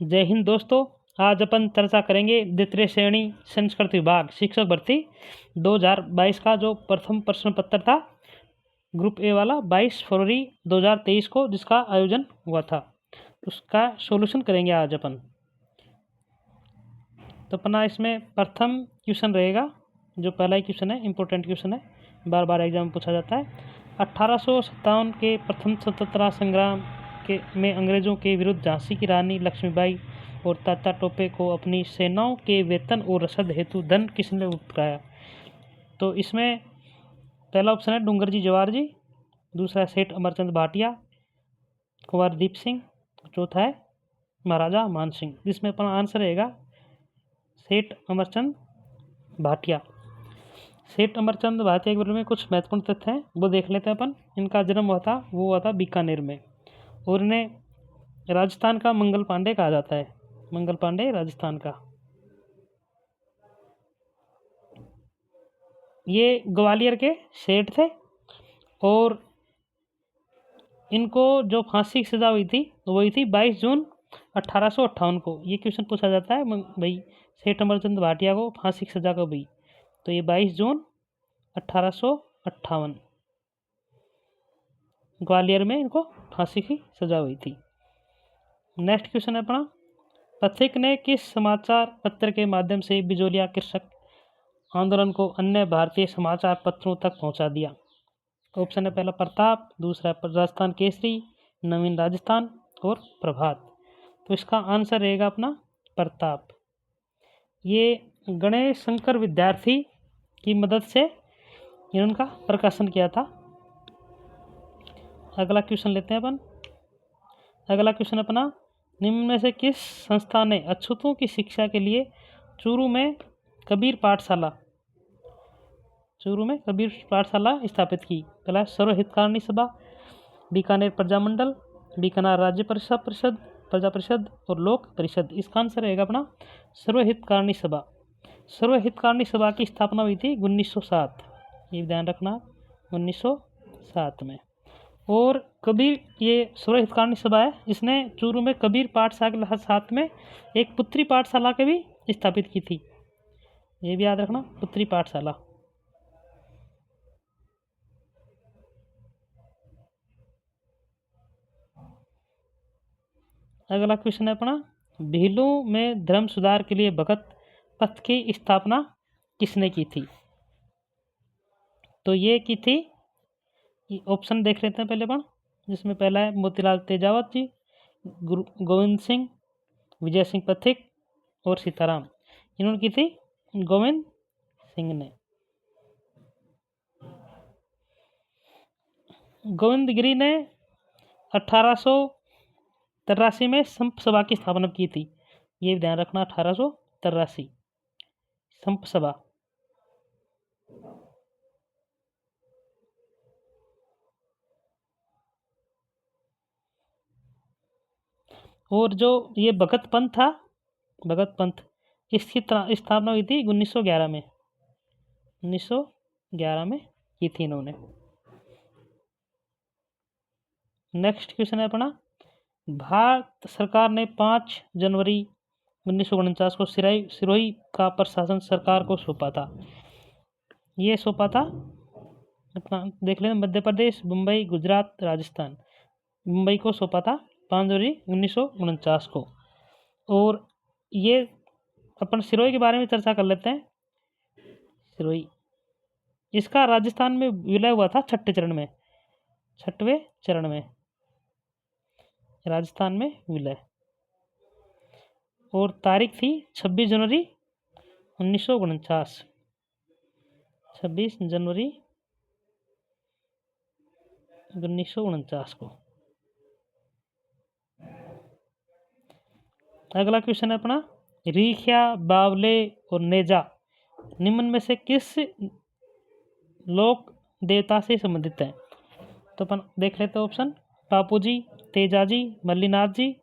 जय हिंद दोस्तों। आज अपन चर्चा करेंगे द्वितीय श्रेणी संस्कृत विभाग शिक्षक भर्ती 2022 का जो प्रथम प्रश्न पत्र था ग्रुप ए वाला 22 फरवरी 2023 को जिसका आयोजन हुआ था, उसका सॉल्यूशन करेंगे आज अपन। तो अपना इसमें प्रथम क्वेश्चन रहेगा, जो पहला ही क्वेश्चन है, इम्पोर्टेंट क्वेश्चन है, बार बार एग्जाम में पूछा जाता है। 1857 के प्रथम स्वतंत्रता संग्राम में अंग्रेजों के विरुद्ध झांसी की रानी लक्ष्मीबाई और तात्या टोपे को अपनी सेनाओं के वेतन और रसद हेतु धन किसने उपलब्ध कराया? तो इसमें पहला ऑप्शन है डूंगर जी जवाहर जी, दूसरा सेठ अमरचंद भाटिया, कुंवर दीप सिंह, चौथा है महाराजा मान सिंह। जिसमें अपना आंसर रहेगा सेठ अमरचंद भाटिया। सेठ अमरचंद भाटिया के बारे में कुछ महत्वपूर्ण तथ्य हैं, वो देख लेते हैं अपन। इनका जन्म हुआ था बीकानेर में, और इन्हें राजस्थान का मंगल पांडे कहा जाता है। मंगल पांडे राजस्थान का। ये ग्वालियर के सेठ थे, और इनको जो फांसी की सजा हुई थी वो हुई थी 22 जून 1858 को। ये क्वेश्चन पूछा जाता है भाई, सेठ अमरचंद भाटिया को फांसी की सजा कब हुई? तो ये 22 जून 1858 ग्वालियर में इनको फांसी की सजा हुई थी। नेक्स्ट क्वेश्चन है अपना, पथिक ने किस समाचार पत्र के माध्यम से बिजोलिया कृषक आंदोलन को अन्य भारतीय समाचार पत्रों तक पहुंचा दिया? ऑप्शन है पहला प्रताप, दूसरा राजस्थान केसरी, नवीन राजस्थान और प्रभात। तो इसका आंसर रहेगा अपना प्रताप। ये गणेश शंकर विद्यार्थी की मदद से इनका प्रकाशन किया था। अगला क्वेश्चन लेते हैं अपन। अगला क्वेश्चन अपना, निम्न में से किस संस्था ने अछूतों की शिक्षा के लिए चूरू में कबीर पाठशाला स्थापित की? पहला सर्व हितकारिणी सभा, बीकानेर प्रजामंडल, बीकानेर राज्य परिषद, प्रजा परिषद और लोक परिषद। इसका आंसर रहेगा अपना सर्व हितकारिणी सभा। सर्व हितकारिणी सभा की स्थापना हुई थी 1907, ये ध्यान रखना, 1907 में। और कबीर, ये सर्व हितकारिणी सभा है, इसने चूरू में कबीर पाठशाला के साथ में एक पुत्री पाठशाला के भी स्थापित की थी। ये भी याद रखना, पुत्री पाठशाला। अगला क्वेश्चन है अपना, भीलू में धर्म सुधार के लिए भगत पथ की स्थापना किसने की थी? तो ये की थी, ऑप्शन देख लेते हैं पहले अपन। जिसमें पहला है मोतीलाल तेजावत जी, गोविंद सिंह, विजय सिंह पथिक और सीताराम। इन्होंने की थी गोविंद सिंह ने। गोविंद गिरी ने 1883 में संप सभा की स्थापना की थी। ये ध्यान रखना, 1883 संप सभा। और जो ये भगत पंथ था, भगत पंथ, इसकी स्थापना हुई थी 1911 में। 1911 में की थी इन्होंने। नेक्स्ट क्वेश्चन है अपना, भारत सरकार ने 5 जनवरी 1949 को सिरोही का प्रशासन सरकार को सौंपा था। ये सौंपा था अपना, देख लें, मध्य प्रदेश, मुंबई, गुजरात, राजस्थान। मुंबई को सौंपा था 5 जनवरी 1949 को। और ये अपन सिरोही के बारे में चर्चा कर लेते हैं। सिरोही, इसका राजस्थान में विलय हुआ था 6वें चरण में राजस्थान में विलय। और तारीख थी 26 जनवरी 1949। 26 जनवरी 1949 को। अगला क्वेश्चन है अपना, रीखिया, बावले और नेजा निम्न में से किस लोक देवता से संबंधित है? तो अपन देख लेते हैं ऑप्शन, बापू जी, तेजा जी, मल्लीनाथ जी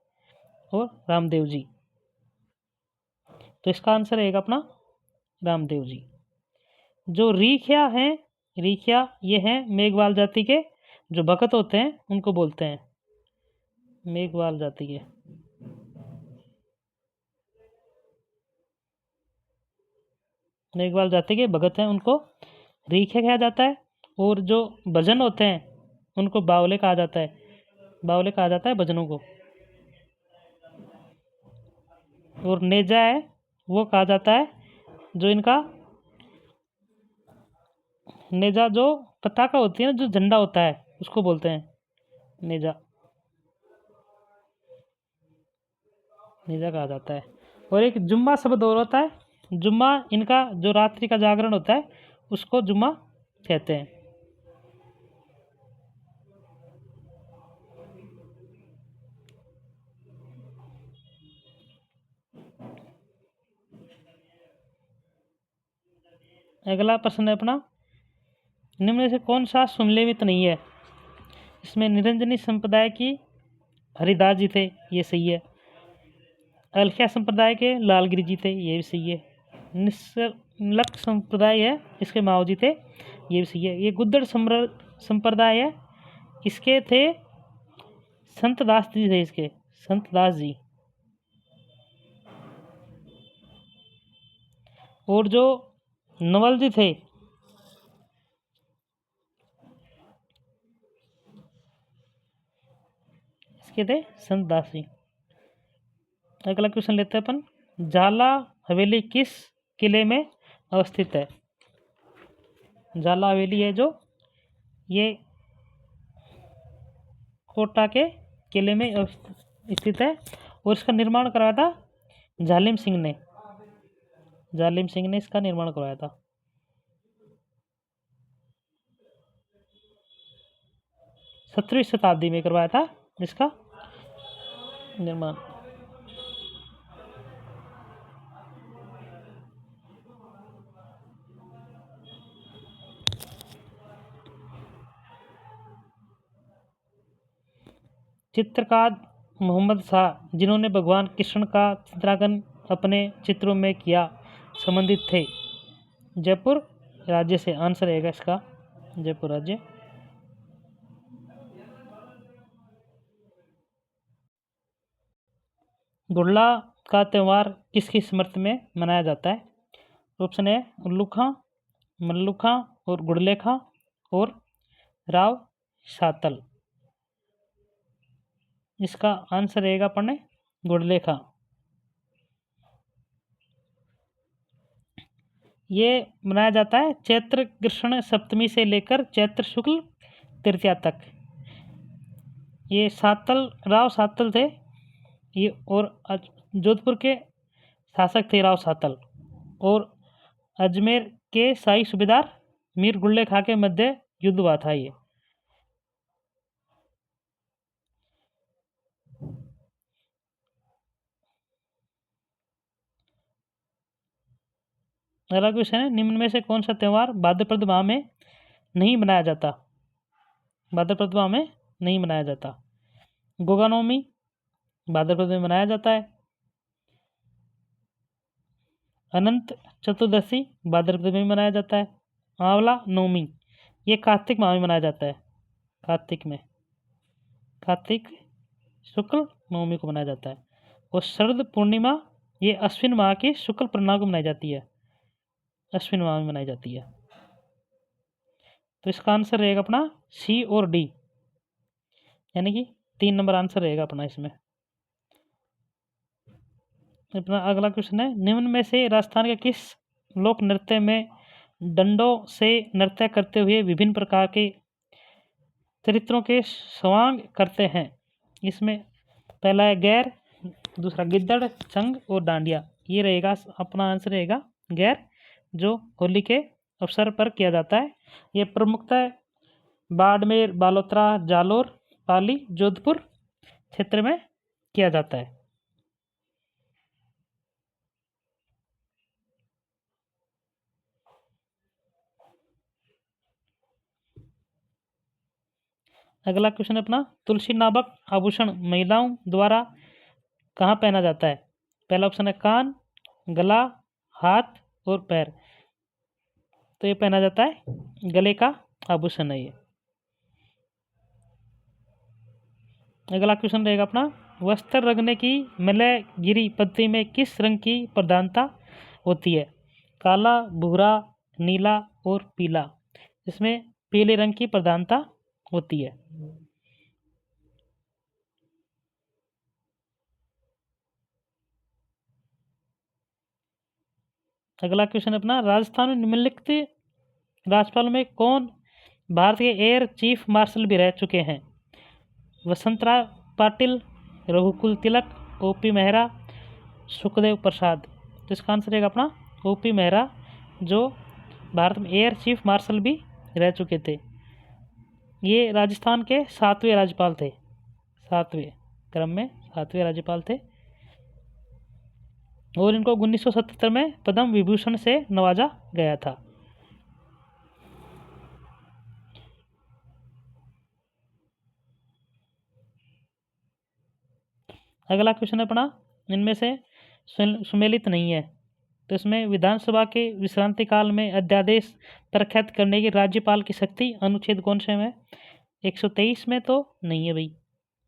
और रामदेव जी। तो इसका आंसर रहेगा अपना रामदेव जी। जो रीखिया हैं, रीखिया ये हैं मेघवाल जाति के जो भगत होते हैं, उनको बोलते हैं मेघवाल जाति के। मेघवाल जाति के भगत हैं उनको रीखे कहा जाता है, और जो भजन होते हैं उनको बावले कहा जाता है, बावले कहा जाता है भजनों को। और नेजा है वो कहा जाता है जो इनका नेजा, जो पताका होती है ना, जो झंडा होता है उसको बोलते हैं नेजा, नेजा कहा जाता है। और एक जुम्मा शब्द और होता है, जुम्मा इनका जो रात्रि का जागरण होता है उसको जुम्मा कहते हैं। अगला प्रश्न है अपना, निम्न में से कौन सा सुमेलित नहीं है? इसमें निरंजनी संप्रदाय की हरिदास जी थे, ये सही है। अलखिया संप्रदाय के लालगिरी जी थे, ये भी सही है। निस्लक संप्रदाय है, इसके माओ जी थे, ये भी सही है। ये गुद्दड़ संप्रदाय है, इसके थे संत दास जी थे, इसके संत दास जी। और जो नवल जी थे, इसके थे संत दास जी। अगला क्वेश्चन लेते हैं अपन, जाला हवेली किस किले में अवस्थित है? जाला हवेली है जो, ये कोटा के किले में स्थित है, और इसका निर्माण करवाया था जालिम सिंह ने, जालिम सिंह ने इसका निर्माण करवाया था। 17वीं शताब्दी में करवाया था इसका निर्माण। चित्रकार मोहम्मद शाह, जिन्होंने भगवान कृष्ण का चित्रांकन अपने चित्रों में किया, संबंधित थे जयपुर राज्य से। आंसर रहेगा इसका जयपुर राज्य। गुड़ला का त्यौहार किसकी स्मृति में मनाया जाता है? ऑप्शन है उल्लूखा, मल्लुखा और गुड़लेखा और राव सातल। इसका आंसर रहेगा अपने गुड़लेखा। ये मनाया जाता है चैत्र कृष्ण सप्तमी से लेकर चैत्र शुक्ल तृतीया तक। ये सातल, राव सातल थे ये, और जोधपुर के शासक थे राव सातल, और अजमेर के शाही सूबेदार मीर गुल्ले खां के मध्य युद्ध हुआ था ये। अगला क्वेश्चन है, निम्न में से कौन सा त्यौहार भाद्रपद माह में नहीं मनाया जाता? भाद्रपद माह में नहीं मनाया जाता। गोगा नवमी भाद्रपद में मनाया जाता है। अनंत चतुर्दशी भाद्रपद में मनाया जाता है। आंवला नवमी ये कार्तिक माह में मनाया जाता है, कार्तिक में, कार्तिक शुक्ल नवमी को मनाया जाता है। और शरद पूर्णिमा ये अश्विन माह की शुक्ल पूर्णिमा को मनाई जाती है, अश्विन माह में मनाई जाती है। तो इसका आंसर रहेगा अपना सी और डी, यानी कि 3 नंबर आंसर रहेगा अपना इसमें। अपना अगला क्वेश्चन है, निम्न में से राजस्थान के किस लोक नृत्य में डंडों से नृत्य करते हुए विभिन्न प्रकार के चरित्रों के स्वांग करते हैं? इसमें पहला है गैर, दूसरा गिद्दड़, चंग और डांडिया। ये रहेगा अपना आंसर रहेगा गैर, जो होली के अवसर पर किया जाता है। ये प्रमुखतः बाड़मेर, बालोतरा, जालोर, पाली, जोधपुर क्षेत्र में किया जाता है। अगला क्वेश्चन अपना, तुलसी नामक आभूषण महिलाओं द्वारा कहाँ पहना जाता है? पहला ऑप्शन है कान, गला, हाथ और पैर। तो ये पहना जाता है गले का आभूषण है ये। अगला क्वेश्चन रहेगा अपना, वस्त्र रंगने की मलयगिरी पद्धति में किस रंग की प्रधानता होती है? काला, भूरा, नीला और पीला। इसमें पीले रंग की प्रधानता होती है। अगला क्वेश्चन अपना, राजस्थान में निम्नलिखित राज्यपाल में कौन भारत के एयर चीफ मार्शल भी रह चुके हैं? वसंतराव पाटिल, रघुकुल तिलक, ओपी मेहरा, सुखदेव प्रसाद। तो इसका आंसर रहेगा अपना ओपी मेहरा, जो भारत में एयर चीफ मार्शल भी रह चुके थे। ये राजस्थान के 7वें राज्यपाल थे, 7वें क्रम में 7वें राज्यपाल थे, और इनको 1977 में पद्म विभूषण से नवाजा गया था। अगला क्वेश्चन अपना, इनमें से सुमेलित नहीं है। तो इसमें विधानसभा के विश्रांति काल में अध्यादेश प्रख्यात करने की राज्यपाल की शक्ति अनुच्छेद कौन से में? 123 में तो नहीं है भाई,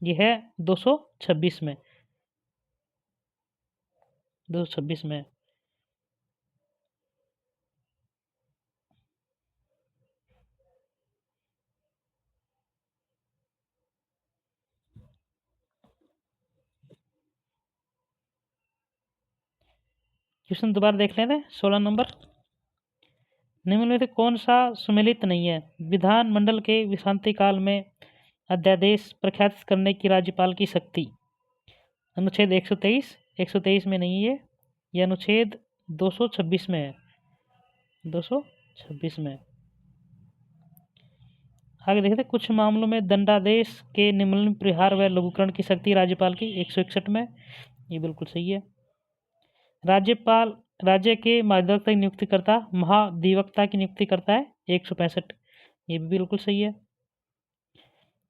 यह है 226 में, 226 में। क्वेश्चन दोबारा देख लेते हैं। 16 नंबर, निम्न में से कौन सा सुमेलित नहीं है? विधानमंडल के विश्रांति काल में अध्यादेश प्रख्यात करने की राज्यपाल की शक्ति। अनुच्छेद 123, 123 में नहीं है, यह अनुच्छेद 226 में है, 226 में। आगे देखते हैं, कुछ मामलों में दंडादेश के निम्नलिखित प्रहार व लघुकरण की शक्ति राज्यपाल की 161 में। ये बिल्कुल सही है। राज्यपाल राज्य के महाधिवक्ता की नियुक्ति करता, महाधिवक्ता की नियुक्ति करता है 165। ये भी बिल्कुल सही है।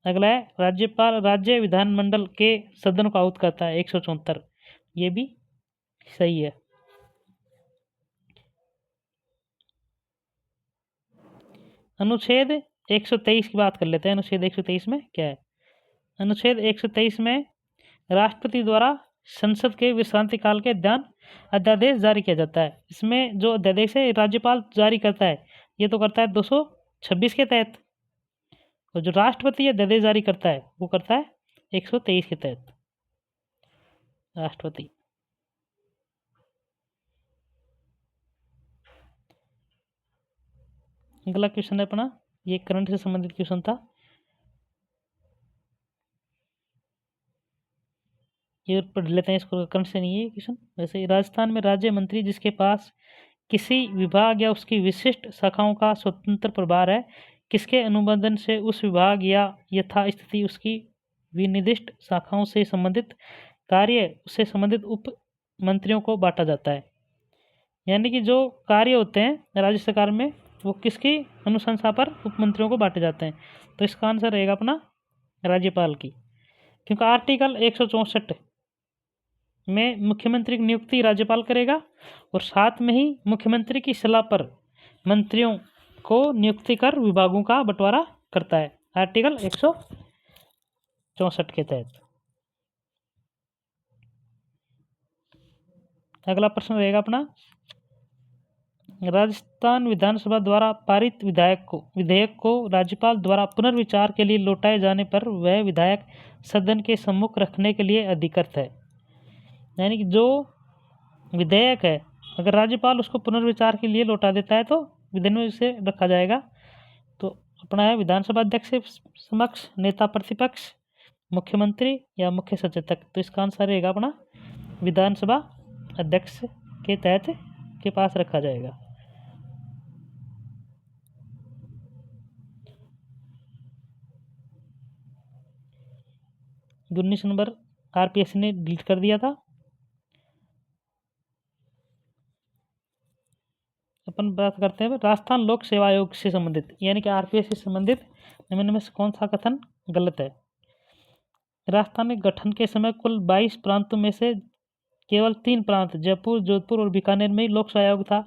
अगला है, राज्यपाल राज्य विधानमंडल के सदन को आहुत करता है 174। ये भी सही है। अनुच्छेद 123 की बात कर लेते हैं। अनुच्छेद 123 में क्या है? अनुच्छेद 123 में राष्ट्रपति द्वारा संसद के विश्रांति काल के दौरान अध्यादेश जारी किया जाता है। इसमें जो अध्यादेश है राज्यपाल जारी करता है, ये तो करता है 226 के तहत, और जो राष्ट्रपति अध्यादेश जारी करता है वो करता है 123 के तहत, राष्ट्रपति। अगला क्वेश्चन है अपना, ये करंट से संबंधित क्वेश्चन था, ये पढ़ लेते हैं इसको, करंट से नहीं है क्वेश्चन। वैसे ही, राजस्थान में राज्य मंत्री जिसके पास किसी विभाग या उसकी विशिष्ट शाखाओं का स्वतंत्र प्रभार है, किसके अनुबंधन से उस विभाग या यथास्थिति उसकी विनिर्दिष्ट शाखाओं से संबंधित कार्य उससे संबंधित उप मंत्रियों को बांटा जाता है। यानी कि जो कार्य होते हैं राज्य सरकार में, वो किसकी अनुशंसा पर उप मंत्रियों को बांटे जाते हैं? तो इसका आंसर रहेगा अपना राज्यपाल की, क्योंकि आर्टिकल 164 में मुख्यमंत्री की नियुक्ति राज्यपाल करेगा, और साथ में ही मुख्यमंत्री की सलाह पर मंत्रियों को नियुक्ति कर विभागों का बंटवारा करता है, आर्टिकल 164 के तहत। अगला प्रश्न रहेगा अपना, राजस्थान विधानसभा द्वारा पारित विधेयक को राज्यपाल द्वारा पुनर्विचार के लिए लौटाए जाने पर वह विधायक सदन के सम्मुख रखने के लिए अधिकृत है। यानी कि जो विधेयक है, अगर राज्यपाल उसको पुनर्विचार के लिए लौटा देता है तो विधान में इसे रखा जाएगा। तो अपना है विधानसभा अध्यक्ष के समक्ष, नेता प्रतिपक्ष, मुख्यमंत्री या मुख्य सचेतक। तो इसका आंसर रहेगा अपना विधानसभा अध्यक्ष के तहत के पास रखा जाएगा। उन्नीस नंबर आरपीएससी ने डिलीट कर दिया था। अपन बात करते हैं राजस्थान लोक सेवा आयोग से संबंधित, यानी कि आरपीएससी से संबंधित निम्न में से कौन सा कथन गलत है? राजस्थान के गठन के समय कुल 22 प्रांतों में से केवल 3 प्रांत जयपुर, जोधपुर और बीकानेर में ही लोक सेवा आयोग था।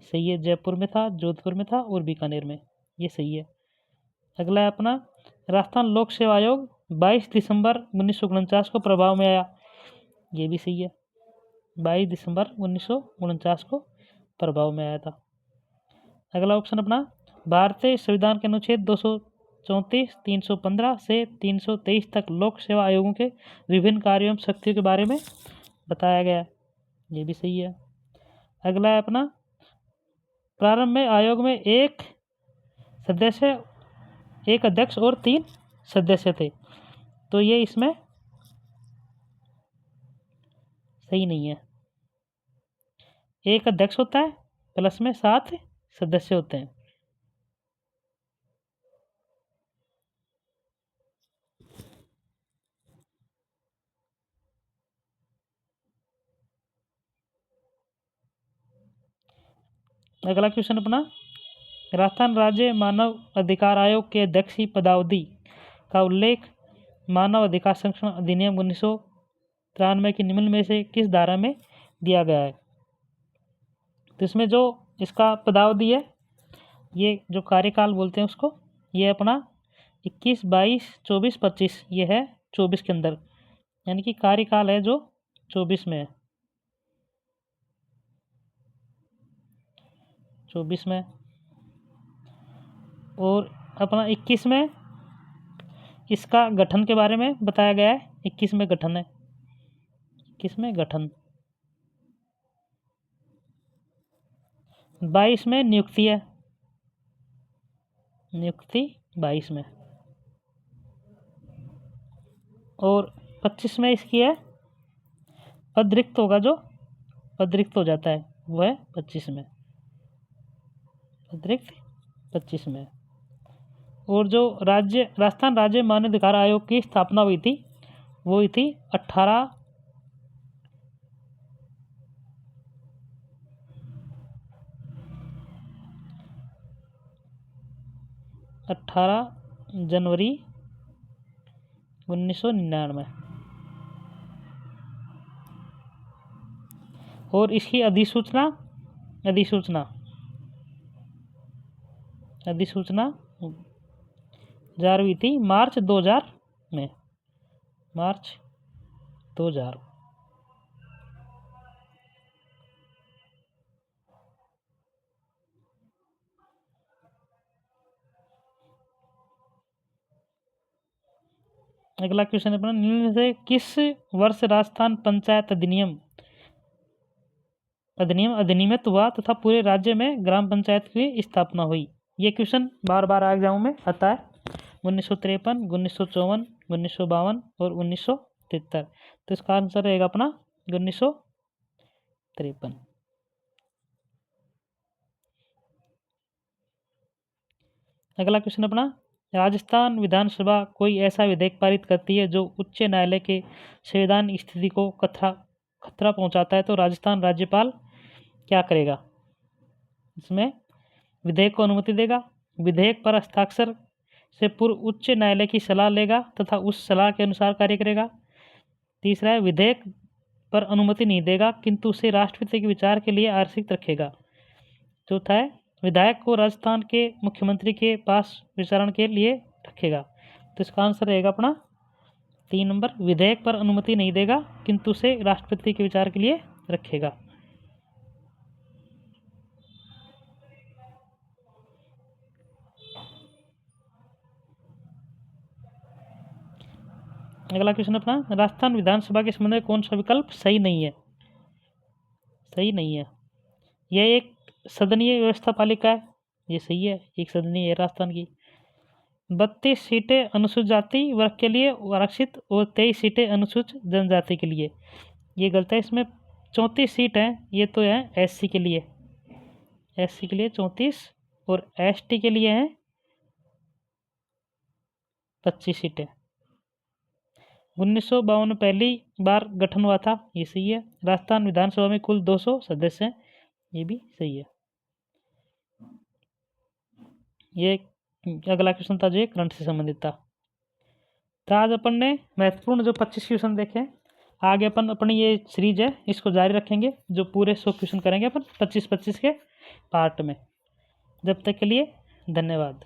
सही है, जयपुर में था, जोधपुर में था और बीकानेर में, ये सही है। अगला है अपना, राजस्थान लोक सेवा आयोग 22 दिसंबर 1949 को प्रभाव में आया। ये भी सही है, 22 दिसंबर 1949 को प्रभाव में आया था। अगला ऑप्शन अपना, भारतीय संविधान के अनुच्छेद 234, 315 से 323 तक लोक सेवा आयोगों के विभिन्न कार्यों एवं शक्तियों के बारे में बताया गया। ये भी सही है। अगला है अपना, प्रारंभ में आयोग में एक सदस्य, एक अध्यक्ष और 3 सदस्य थे, तो ये इसमें सही नहीं है। एक अध्यक्ष होता है प्लस में 7 सदस्य होते हैं। अगला क्वेश्चन अपना, राजस्थान राज्य मानव अधिकार आयोग के अध्यक्ष की पदावधि का उल्लेख मानव अधिकार संरक्षण अधिनियम 1993 की निम्न में से किस धारा में दिया गया है? तो इसमें जो इसका पदावधि है, ये जो कार्यकाल बोलते हैं उसको, ये अपना 21, 22, 24, 25, ये है 24 के अंदर, यानी कि कार्यकाल है जो 24 में है। 24 में और अपना 21 में इसका गठन के बारे में बताया गया है। 21 में गठन है, 21 में गठन। 22 में नियुक्ति है, नियुक्ति 22 में। और 25 में इसकी है पद रिक्त होगा, जो पद रिक्त हो जाता है वो है 25 में, पद रिक्त 25 में। और जो राजस्थान राज्य मानवाधिकार आयोग की स्थापना हुई थी वो हुई थी 18 जनवरी 1999। और इसकी अधिसूचना जारी हुई थी मार्च 2000 में, मार्च 2000। अगला क्वेश्चन अपना, निम्न से किस वर्ष राजस्थान पंचायत अधिनियमित हुआ तथा पूरे राज्य में ग्राम पंचायत की स्थापना हुई? ये क्वेश्चन बार बार एग्जाम में आता है। 1953, 1954, 1952 और 1973। तो इसका आंसर रहेगा अपना 1953। अगला क्वेश्चन अपना, राजस्थान विधानसभा कोई ऐसा विधेयक पारित करती है जो उच्च न्यायालय के संवैधानिक स्थिति को खतरा पहुंचाता है, तो राजस्थान राज्यपाल क्या करेगा? इसमें विधेयक को अनुमति देगा, विधेयक पर हस्ताक्षर से पूर्व उच्च न्यायालय की सलाह लेगा तथा उस सलाह के अनुसार कार्य करेगा। तीसरा है, विधेयक पर अनुमति नहीं देगा किंतु उसे राष्ट्रपति के विचार के लिए आरक्षित रखेगा। चौथा है, विधायक को राजस्थान के मुख्यमंत्री के पास विचारण के लिए रखेगा। तो इसका आंसर रहेगा अपना 3 नंबर, विधेयक पर अनुमति नहीं देगा किंतु उसे राष्ट्रपति के विचार के लिए रखेगा। अगला क्वेश्चन अपना, राजस्थान विधानसभा के संबंध में कौन सा विकल्प सही नहीं है? सही नहीं है। यह एक सदनीय व्यवस्था पालिका है, ये सही है, एक सदनीय है राजस्थान की। 32 सीटें अनुसूचित जाति वर्ग के लिए आरक्षित और 23 सीटें अनुसूचित जनजाति के लिए, ये गलत है। इसमें 34 सीट हैं, ये तो है एससी के लिए, 34 और एसटी के लिए हैं 25 सीटें। 1952 में पहली बार गठन हुआ था, ये सही है। राजस्थान विधानसभा में कुल 200 सदस्य हैं, ये भी सही है। ये अगला क्वेश्चन था जो करंट से संबंधित था। तो आज अपन ने महत्वपूर्ण जो 25 क्वेश्चन देखे। आगे अपन अपनी ये सीरीज है इसको जारी रखेंगे, जो पूरे 100 क्वेश्चन करेंगे अपन 25-25 के पार्ट में। जब तक के लिए धन्यवाद।